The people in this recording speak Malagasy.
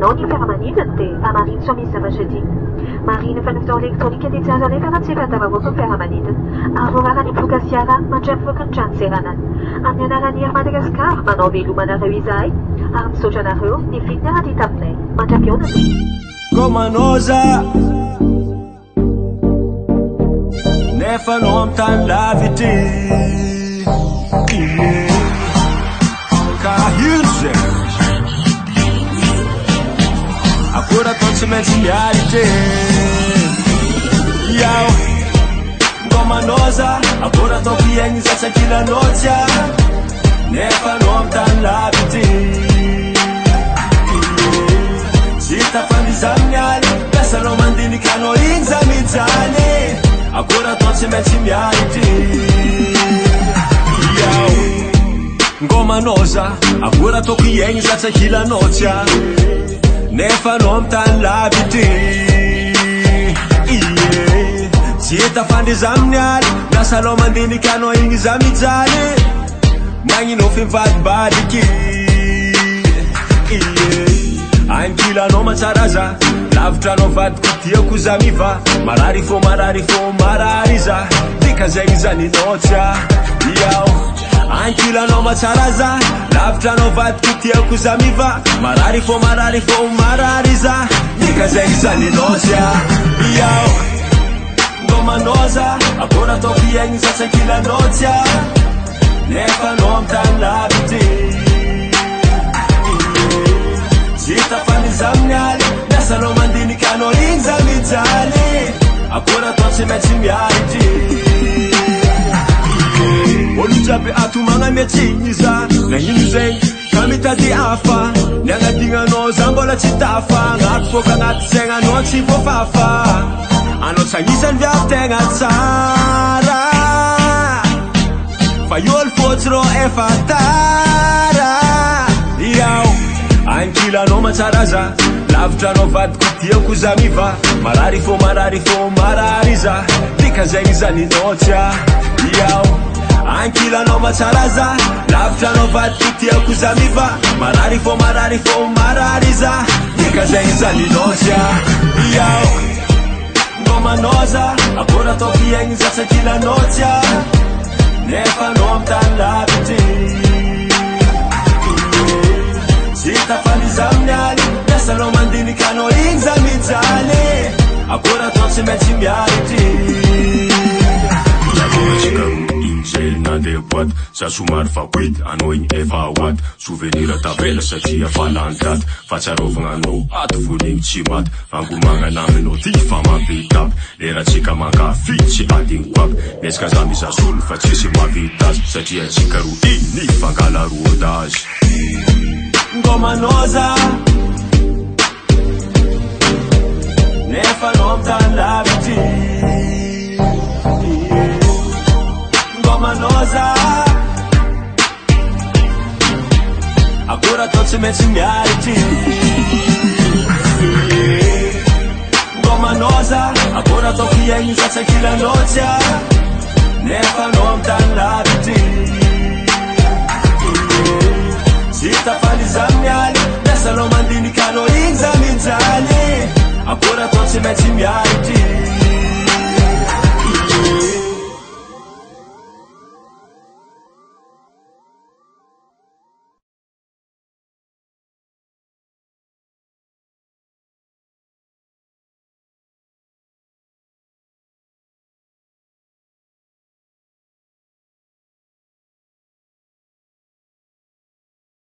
Anao ny fiaramanidina dia amariny soa misy zavatra dia mariny fanatao elektronika dia tsara rehefa raha tsy efa tavahoaka ny fiaramanidina ary rarana ny ploka fiara mandrampoaka ny trano seranany amin'ny anaran'ny Air Madagasikara manao velomanareo izahay ary misaotra anareo ny vidiny raha ty taminay mandram-piona Komanoza nefa no am tany lavity kahiro zay akora tao tsy maintsy miary te Yao Komanoza akora tao piegny zatsakilanotsya nefa no am tany lavity Zita fandizaminy aly Pesanao mandinikanao igny za mijany Akora tao tsy maintsy miaritry Yao Ngomanoza Akora tao kiegny zatsakilanotsya nefa no am tany lavitry Zita fandizaminy aly Pesanao mandinikanao igny za mijany Magnino fivadibadiky Ankilanao matsaraza Lavitra no vadiko tiako za miva Marary fo marary za Dika zegny zaninotsya Yao Ankilanao matsaraza Lavitra no vadiko tiako za miva Marary fo marary za Dika zegny zaninotsya Yao Ngomanoza Akora tao piegny zatsakilanotsya Nefa no am tany lavity Zita fanizaminy aly Pesanao mandinikanao igny za mijany Akora tao tsy maintsy miaritry Olo jiaby atomagna miatsigny za Nagnino zegny ka mitady hafa Ny agnadignanao za mbola tsy tafa Agnaty fôka agnaty saignagnao tsy voafafa Anao tsy agnisan'ny viavy-tegna tsara Fa olo fotsy rô efa tara Yao Ankilanao matsaraza Lavitra no vadiko tiako za miva Marary fo marary za Dika zegny zaninotsya Yao Ankilanao matsaraza Lavitra no vadiko tiako za miva Marary fo marary za Dika zegny zaninotsya Yao Ngomanoza Akora tao piegny zatsakilanotsya Nefa no am tany lavitry Zita fanizaminy aly Pesanao mandinikanao igny za mijany Akora tao tsy maintsy miaritry Inzay nandeha boaty Za somary vakoity Anao igny efa awaty Souvenir tavela satria falany daty Fahatsiarovagna anao ato vonigny tsy maty Angomagna naminao ty fa mampitapy Leratsika mankafy tsy adigny koaby Nesika za mizasolo fa tsisy mahavitazy Satria tsika ro igny fankalarodazy Ngomanoza Nefa no am tany lavitry Ngomanoza Akora tao tsy maintsy miaritry Ngomanoza Akora tao piegny zatsakilanotsya Nefa no am tany lavitry Zita fanizaminy aly Pesanao mandinikanao igny za mijany Akora tao tsy maintsy miaritry